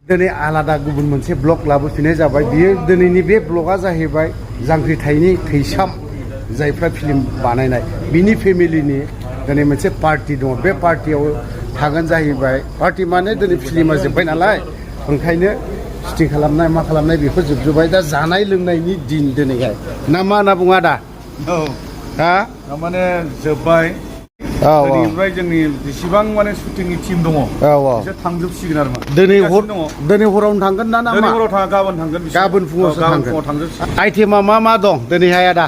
दिनै आलादा गुबुन मोनसे ब्लग लाबोफिननाय जाबाय बियो दिनैनि बे ब्लगा जाहैबाय जांख्रिथायनि थैसाम जायफ्रा फिल्म बानायनाय बिनि फेमिलिनि दिनै मोनसे पार्टि दङ बे पार्टियाव थागोन जाहैबाय पार्टि माने दिनै फिल्मा जोब्बाय नालाय ओंखायनो शुटिं खालामनाय मा खालामनाय बेफोर जोबजोब्बाय दा जानाय लोंनायनि दिन दिनैहाय ना मा होनना बुङा दा औ हा माने जोब्बाय दिनैनिफ्राय जोंनि जेसेबां माने शुटिंनि टिम दङ बिसोर थांजोबसिगोन आरो मा दिनै हरावनो थांगोन ना दिनै हराव थाङा गाबोन थांगोन गाबोन फुङावसो थांजोबसिगोन आइटेमा मा दं दिनैहाय आदा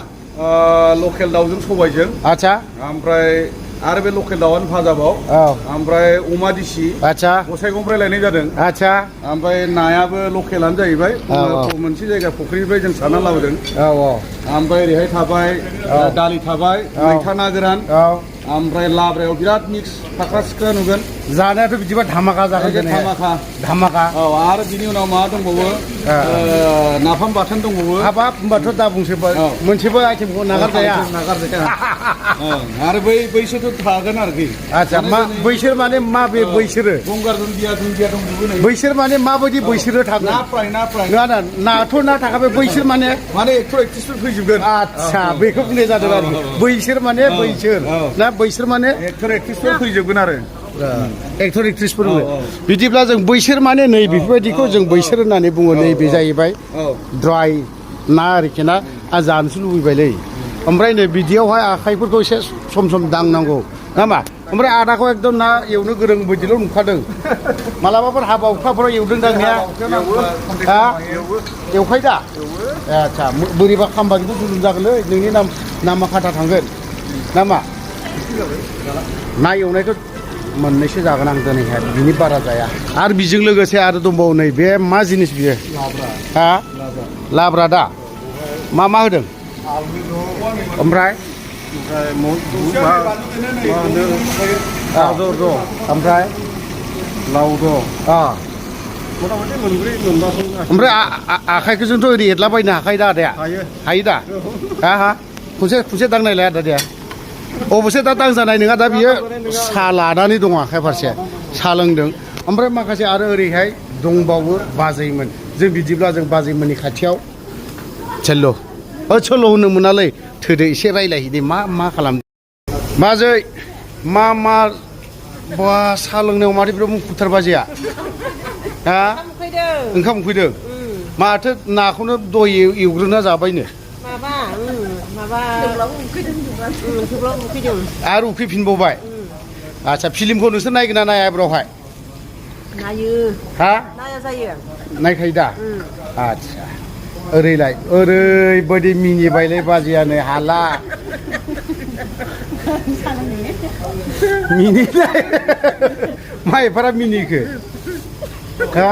लकेल दाउजों सबायजों आच्छा ओमफ्राय आरो बे लकेल दाउआनो भाजाबाव ओमफ्राय अमा दिसि आच्छा गसाइगावनिफ्राय लायनाय जादों आच्छा ओमफ्राय नायाबो लकेलानो जाहैबाय मोनसे जायगा फुख्रिनिफ्राय जों सारना लाबोदों ओमफ्राय ओरैहाय थाबाय दालि थाबाय मैथा ना गोरान ओमफ्राय लाब्रायाव बिराद मिक्स फाख्रा सिख्रा नुगोन जानायाथ' बिदिबा धामाका जागोन धामाका आरो बिनि उनाव मा दंबावो नाफाम बाथोन दंबावो हाबाब होनबाथ' दा बुंसै मोनसेबो आइटेमखौ नागारजाया आरो बैसोरथ' थागोन आरोखि आच्छा मा बैसोर माने माबे बैसोरो गंगार दुन्दिया दंजोबो नै बैसोर माने माबायदि बैसोरो थागोन ना फ्राय नङा नाथ' ना थाखाबाय बैसोर माने एक्टर एक्ट्रिसफोर फैजोबगोन आच्छा बेखौ बुंनाय जादों आरो बैसोर माने बैसोर ना बैसोर माने एक्टर एक्ट्रिसफोर फैजोबगोन आरो एक्टर एक्ट्रिसफोर बिदिब्ला जों बैसोर माने नै बेफोरबायदिखौ जों बैसोर होननानै बुङो नैबे जाहैबाय ड्राय ना आरोखि ना आं जानोसो लुबैबायलै ओमफ्राय नै बिदियावहाय आखाइफोरखौ एसे सम दांनांगौ नामा ओमफ्राय आदाखौ एकदम ना एवनो गोरों बायदिल' नुखादों मालाबाफोर हाबा हुखाफोराव एवदों दांनाया एवखायो दा आच्छा बोरैबा खामबाजोंथ' गुदुं जागोनलै नोंनि नामा खाथा थांगोन नामा ना एवनायखौ मोननैसो जागोन आं दिनैहाय बिनि बारा जाया आरो बेजों लोगोसे आरो दंबावो नै बे मा जिनिस बियो हा लाब्रा दा मा होदों ओमफ्राय गाजर दं ओमफ्राय लाव दं मथा मथि मोनब्रै मोनबासो ओमफ्राय आखाइखौजोंथ' ओरै एरलाबायनो हाखायो दा आदाया हायो दा हा खनसे दांनायलाय आदा दे अबसे दा दांजानाय नङा दा बियो साहा लानानै दङ आखाइ फारसे साहा लोंदों ओमफ्राय माखासे आरो ओरैहाय दंबावो बाजैमोन जों बिदिब्ला जों बाजैमोननि खाथियाव सोल्ल' होनो मोनालै थोदो एसे रायलायहैदे मा खालामदों बाजै मा बा साहा लोंनायाव माथो बिराद मुखुबथार बाजैया हा ओंखाम उखैदों माथो नाखौनो दय एवग्रोना जाबायनो आरो उखैफिनबावबाय आच्छा फिल्मखौ नोंसोर नायगोन ना नाया बेवहाय नायो हा नाया जायो नायखायो दा आच्छा ओरैबायदि मिनिबायलै बाजैयानो हाला मिनिलाय मा एफारा मिनिखो हा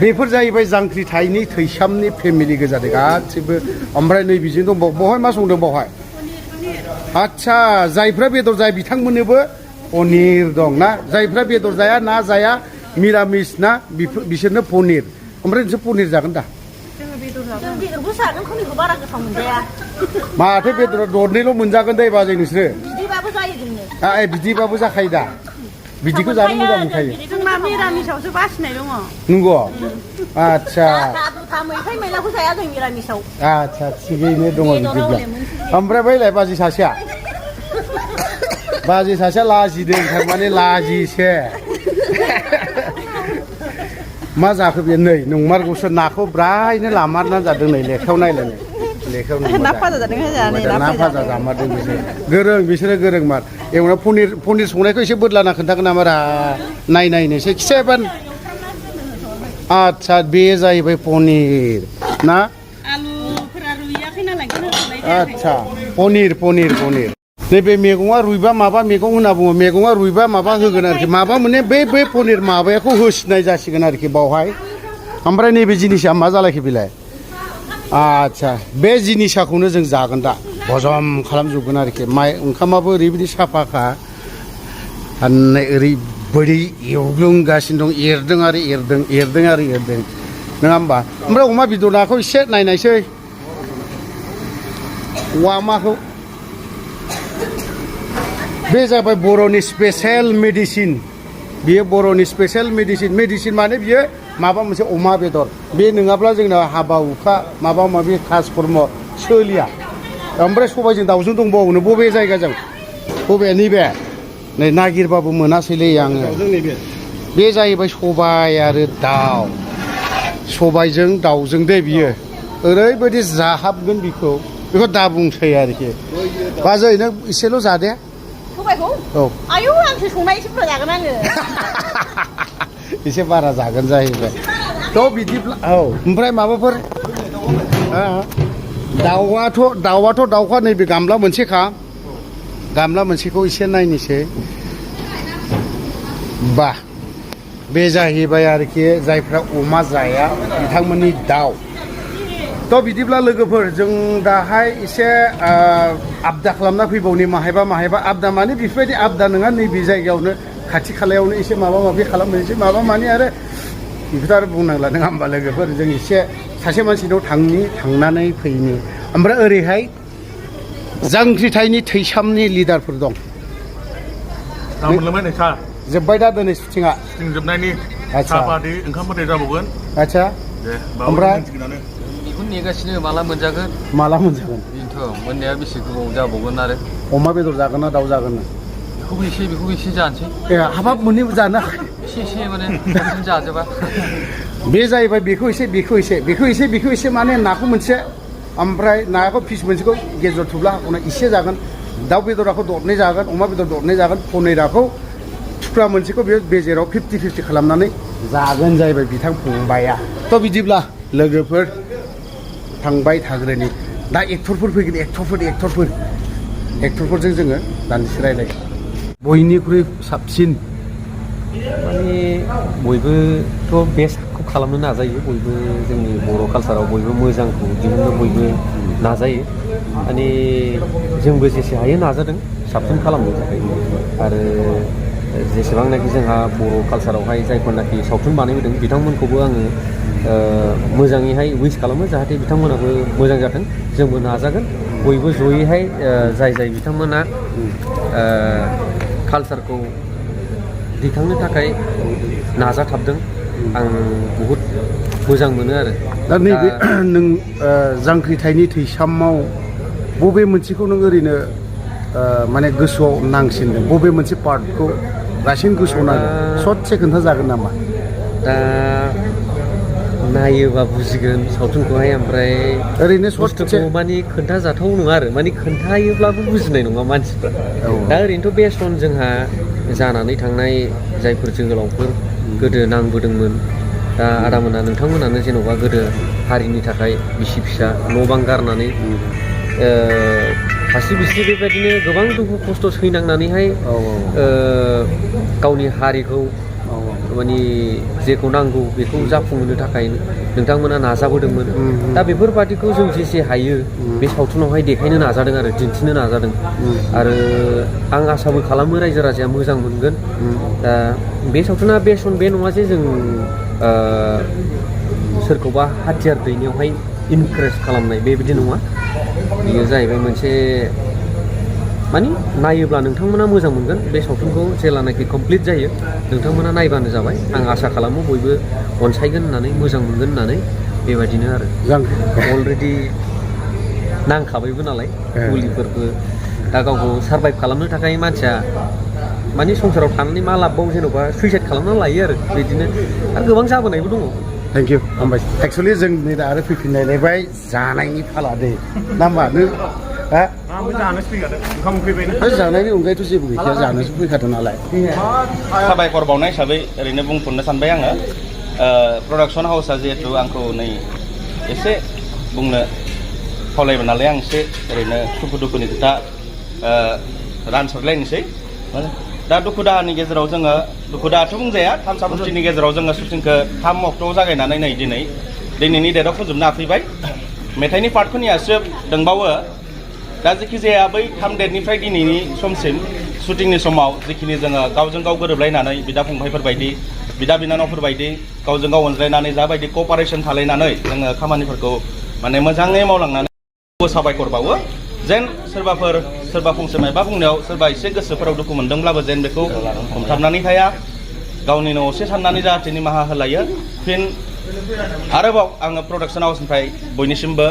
बेफोर जाहैबाय जांख्रिथायनि थैसामनि फेमिलि गोजादों गासिबो ओमफ्राय नै बिजों दंबावो बहाय मा संदों बावहाय आच्छा जायफ्रा बेदर जाया बिथांमोननोबो पनिर दं ना जायफ्रा बेदर जाया ना जाया मिरामिस ना बिसोरनो पनिर ओमफ्राय नोंसोर पनिर जागोन दा माथो बेदरा दरनैल' मोनजागोन दे बाजै नोंसोरो बिदिबाबो जाखायो दा बिदिखौ जानो मोजां मोनखायो जोंना मिरामिसावसो बासिनाय दङ नंगौ आच्छा आच्छा थिगैनो दङ बिदिब्ला ओमफ्राय बैलाय बाजै सासेया लाजिदों थारमाने लाजिसे मा जाखो बे नै नंमारगौसो नाखौ ब्रायनो लामारनानै जादों नै लेखायाव नायलायनो ना फाजा जामारदों बिसोरो गोरों मार एवना पनिर संनायखौ एसे बोदलाना खोन्थागोन नामा रा नायनोसै खिसेबान आच्छा बे जाहैबाय पनिर ना आच्छा पनिर नैबे मैगङा रुइबा माबा मैगं होनना बुङो मैगङा रुइबा माबा होगोन आरोखि माबा माने बे पनिर माबायाखौ होसिनाय जासिगोन आरोखि बावहाय ओमफ्राय नैबे जिनिसा मा जालायखो बेलाय आच्छा बे जिनिसाखौनो जों जागोन दा हजम खालामजोबगोन आरोखि ओंखामाबो ओरैबायदि साफाखा ओरैबायदि एवग्लुंगासिनो दं एरदों नङा होमबा ओमफ्राय अमा बेदर नाखौ एसे नायनायसै अमाखौ बे जाबाय बर'नि स्पेशेल मेडिसिन बियो बर'नि स्पेशल मेडिसिन माने बियो माबा मोनसे अमा बेदर बे नङाब्ला जोंना हाबा हुखा माबा माबि काज कर्म सोलिया ओमफ्राय सबायजों दाउजों दंबावो बबे जायगाजों बबे नैबे नै नागिरबाबो मोनासैलै आङो बे जाहैबाय सबाय आरो दाउ सबायजों दाउजों दे बियो ओरैबायदि जाहाबगोन बेखौ दा बुंसै आरोखि बाजै नों एसेल' जादे सबायखौ औ आयौ आंसो संनाय एसे बुरजा जागोन आङो एसे बारा जागोन जाहैबाय थ' बिदिब्ला औ ओमफ्राय माबाफोर दाउखा नैबे गामला मोनसेखा गामला मोनसेखौ एसे नायनोसै बा बे जाहैबाय आरोखि जायफ्रा अमा जाया बिथांमोननि दाउ थ' बिदिब्ला लोगोफोर जों दाहाय एसे आबदा खालामना फैबावनि माहायबा आबदा माने बेफोरबायदि आबदा नङा नैबे जायगायावनो खाथि खालायावनो एसे माबा माबि खालामनोसै माबा माने आरो बेखौथ' आरो बुंनांला नङा होमबा लोगोफोर जों एसे सासे मानसिनाव थांनानै फैनि ओमफ्राय ओरैहाय जांख्रिथायनि थैसामनि लिडारफोर दं जोब्बाय दा दिनै सुटिंआ जोबनायनि सापाति ओंखाम फोथाय जाबावगोन आच्छा ओमफ्राय बेखौ नेगासिनो माला मोनजागोन बेनोथ' मोननाया बेसे गोबाव जाबावगोन आरो अमा बेदर जागोन ना दाउ जागोन ना बेखौबो एसे जानोसै ए हाबाब मोननैबो जानो एसे माने बांसिन जाजोबा बे जाहैबाय बेखौ एसे माने नाखौ मोनसे ओमफ्राय नाखौ पिस मोनसेखौ गेजेराव थुब्ला हाखौना एसे जागोन दाउ बेदराखौ दरनै जागोन अमा बेदर दरनै जागोन पनिराखौ थुख्रा मोनसेखौ बे गेजेराव 50-50 खालामनानै जागोन जाहैबाय बिथां फंबाया थ' बिदिब्ला लोगोफोर थांबाय थाग्रोनि दा एक्टरफोर फैगोन एक्टरफोरजों जोङो दान्दिसे रायलायगोन बयनिख्रुइ साबसिन माने बयबोथ' बेस्टखौ खालामनो नाजायो बयबो जोंनि बर' कालसाराव बयबो मोजांखौ दिहुननो बयबो नाजायो माने जोंबो जेसे हायो नाजादों साबसिन खालामनो थाखाय आरो जेसेबांनाखि जोंहा बर' कालसारावहाय जायफोरनाखि सावथुन बानायबोदों बिथांमोनखौबो आङो मोजाङैहाय उइस खालामो जाहाथे बिथांमोनाबो मोजां जाथों जोंबो नाजागोन बयबो जयैहाय जाय बिथांमोना कालसारखौ दैखांनो थाखाय नाजाथाबदों आं बहुद मोजां मोनो आरो दा नैबे नों जांख्रिथायनि थैसामाव बबे मोनसेखौ नों ओरैनो माने गोसोआव नांसिनदों बबे मोनसे पार्टखौ रासिन गोसोआव नांदों ससे खोन्थाजागोन नामा दा नायोबा बुजिगोन सावथुनखौहाय ओमफ्राय ओरैनो बुस्थुखौ माने खोन्थाजाथाव नङा आरो माने खोन्थायोब्लाबो बुजिनाय नङा मानसिफ्रा दा ओरैनोथ' बेस्ट अन जोंहा जानानै थांनाय जायफोर जोहोलावफोर गोदो नांबोदोंमोन दा आदामोना नोंथांमोनानो जेन'बा गोदो हारिनि थाखाय बिसि फिसा न' बां गारनानै खायसे बिसि बेबायदिनो गोबां दुखु खस्थ' सैनांनानैहाय गावनि हारिखौ माने जेखौ नांगौ बेखौ जाफुंहोनो थाखाय नोंथांमोना नाजाबोदोंमोन दा बेफोरबादिखौ जों जेसे हायो बे सावथुनावहाय देखायनो नाजादों आरो दिन्थिनो नाजादों आरो आं आसाबो खालामो रायजो राजाया मोजां मोनगोन दा बे सावथुना बेसन बे नङा जे जों सोरखौबा हाथियार दैनायावहाय इनकारेज खालामनाय बेबायदि नङा बेयो जाहैबाय मोनसे माने नायोब्ला नोंथांमोना मोजां मोनगोन बे सावथुनखौ जेलानाखि कमप्लिट जायो नोंथांमोना नायबानो जाबाय आं आसा खालामो बयबो अनसायगोन होननानै मोजां मोनगोन होननानै बेबायदिनो आरो अलरेडि नांखाबायबो नालाय मुलिफोरबो दा गावखौ सारभाइभ खालामनो थाखाय मानसिया माने संसाराव थानानै मा लाबबाव जेन'बा सुइसाइड खालामना लायो आरो बिदिनो आरो गोबां जाबोनायबो दङ थेंक इउ हामबाय एक्सुवेलि जों नै दा आरो फैफिनलायबाय जानायनि फाला दै ना होमबा नों जानायनि अनगायैथ' जेबो गैखाया जानोसो फैखादों नालाय साबायखर बावनाय हिसाबै ओरैनो बुंफोरनो सानबाय आङो प्रडाक्सन हाउसआ जिहेतु आंखौ नै एसे बुंनो खावलायबाय नालाय आं एसे ओरैनो सुखु दुखुनि खोथा रानसारलायनोसै दा दुखु दाहानि गेजेराव जोङो दुखु दाहाथ' बुंजाया 3 साननि गेजेराव जोङो शुटिंखौ 3 अक्ट'आव जागायनानै नै दिनैनि डेटआव फोजोबनो हाफैबाय मेथाइनि पार्टफोरनियासो दंबावो दा जेखि जाया बै 3 डेटनिफ्राय दिनैनि समसिम शुटिंनि समाव जिखिनि जोङो गावजों गाव गोरोबलायनानै बिदा फंबायफोर बायदि बिदा बिनानावफोर बायदि गावजों गाव अनज्लायनानै जाबायदि कपारेसन थालायनानै जोङो खामानिफोरखौ माने मोजाङै मावलांनानै साबायखर बावो जेन सोरबा फंसे मायबा बुंनायाव सोरबा एसे गोसोफोराव दुखु मोनदोंब्लाबो जेन बेखौ हमथाबनानै थाया गावनिनो असे साननानै जाहाथे निमाहा होलायो फिन आरोबाव आङो प्रडाक्सन हाउसनिफ्राय बयनिसिमबो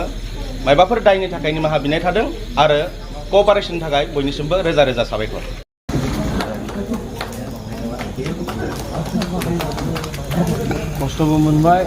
मायबाफोर दायनि थाखाय निमाहा बिनाय थादों आरो क'अपारेसननि थाखाय बयनिसिमबो रोजा रोजा साबायखर खस्थ'बो मोनबाय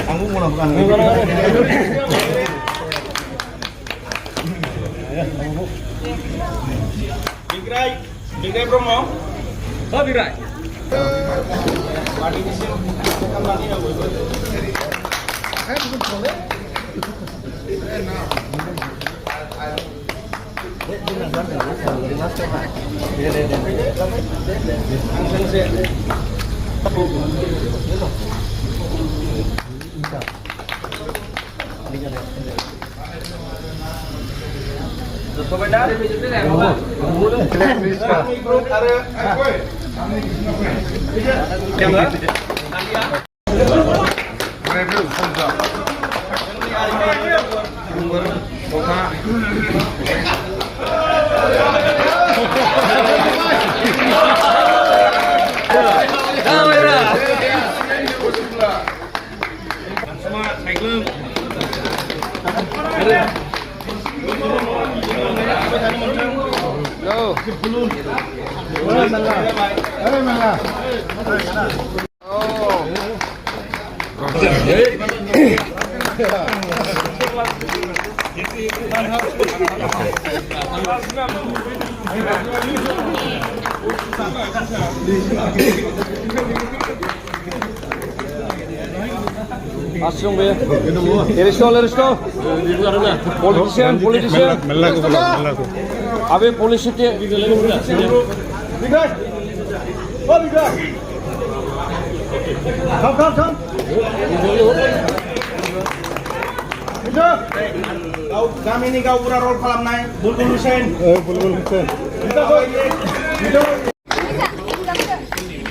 आंबो मुलाम्फा बिग्राय ब्रह्म बिग्राय Abi polisi ke गामिनि गावबुरा रल खालामनाय बुलबुल हुसेन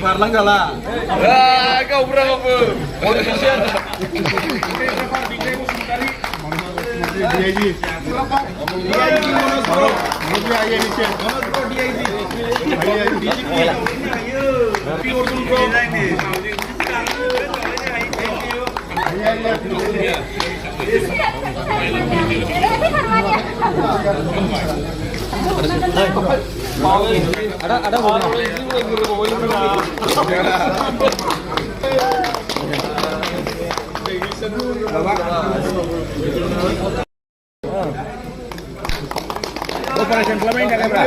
बारलां जाला गावबुराबाबो politician ada Operation Flaming kan bra?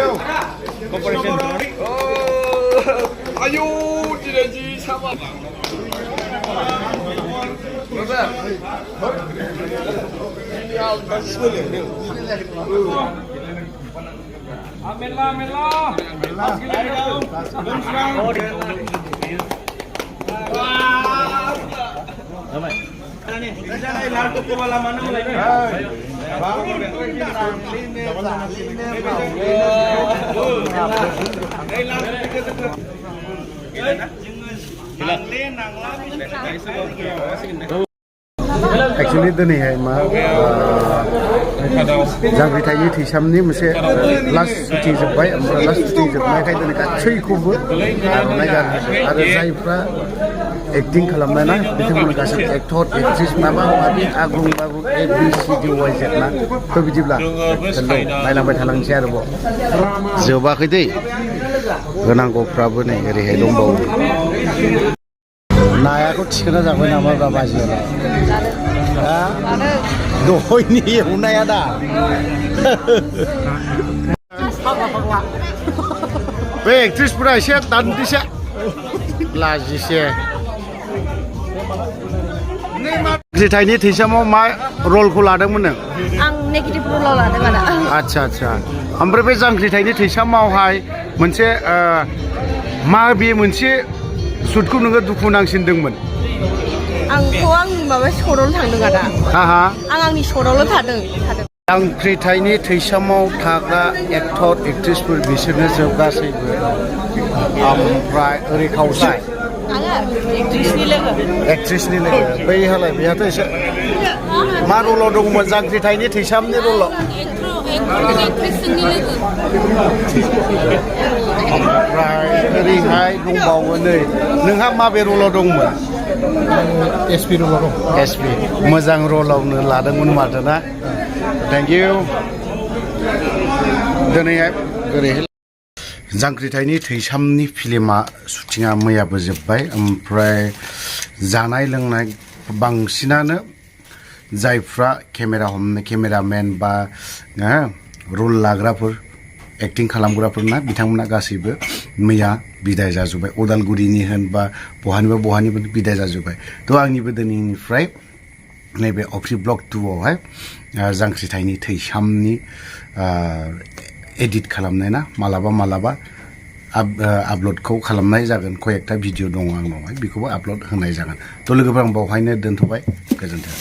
Operation Flaming. Oh, ayo tidak ji sama. Brother. Ini altas boleh. Amela. Janai लाल टोपी वाला मानो लगे एक्चुअली दिनैहाय मा जांख्रिथायनि थैसामनि मोनसे लास्ट सुटि जोब्बाय ओमफ्राय लास्ट सुटि जोबनायखाय दिनै गासैखौबो आर'नाइ गानहोबाय आरो जायफ्रा एक्टिं खालामनाय ना बिथांमोना गासैबो एक्टर एक्ट्रिस माबा माबि आग्रुं बाग्रुं ABCDY ना थ' बिदिब्ला नायलांबाय थालांसै आरोबाव जोबाखै दै होनांगौफ्राबो नै ओरैहाय दंबावो नायाखौ थिखोना जाबाय नामा ब्रा बाजियालाय दहायनि एवनाया दा बे एक्ट्रिसफोरा एसे दान्दिसे लाजिसे जांख्रिथायनि थैसामाव मा रलखौ लादोंमोन नों? आं नेगेटिभ रलाव लादों आदा आच्छा ओमफ्राय बे जांख्रिथायनि थैसामावहाय मोनसे मा बे मोनसे सुटखौ नोङो दुखु नांसिनदोंमोन आंथ' आं माबा सरावल' थांदों आदा हा हा आं आंनि सरावल' थादों जांख्रिथायनि थैसामाव थाग्रा एक्टर एक्ट्रिसफोर बिसोरनो जोब गासैबो ओमफ्राय ओरै खावसाय एक्ट्रिसनि लोगो बैहालाय बेहाथ' एसे मा रलाव दंमोन जांख्रिथायनि थैसामनि रलाव ओमफ्राय ओरैहाय दंबावो नै नोंहा माबे रलाव दंमोन एसपि रलाव दं एसपि मोजां रलावनो लादोंमोन माथो ना थेंक इउ दिनैहाय ओरैहाय जांख्रिथायनि थैसामनि फिल्मा शुटिंआ मैयाबो जोब्बाय ओमफ्राय जानाय लोंनाय बांसिनानो जायफ्रा केमेरामेन बा रल लाग्राफोर एक्टिं खालामग्राफोरना बिथांमोना गासैबो मैया बिदाय जाजोब्बाय उदालगुरिनि होन बा बहानिबा बिदाय जाजोब्बाय थ' आंनिबो दिनैनिफ्राय नैबे अफ्रि ब्लक 2आवहाय जांख्रिथायनि थैसामनि एडिट खालामनाय ना मालाबा आपल'डखौ खालामनाय जागोन कयेकथा भिडिअ दङ आंनावहाय बेखौबो आपल'ड होनाय जागोन थ' लोगोफोर आं बावहायनो दोनथ'बाय गोजोन्थों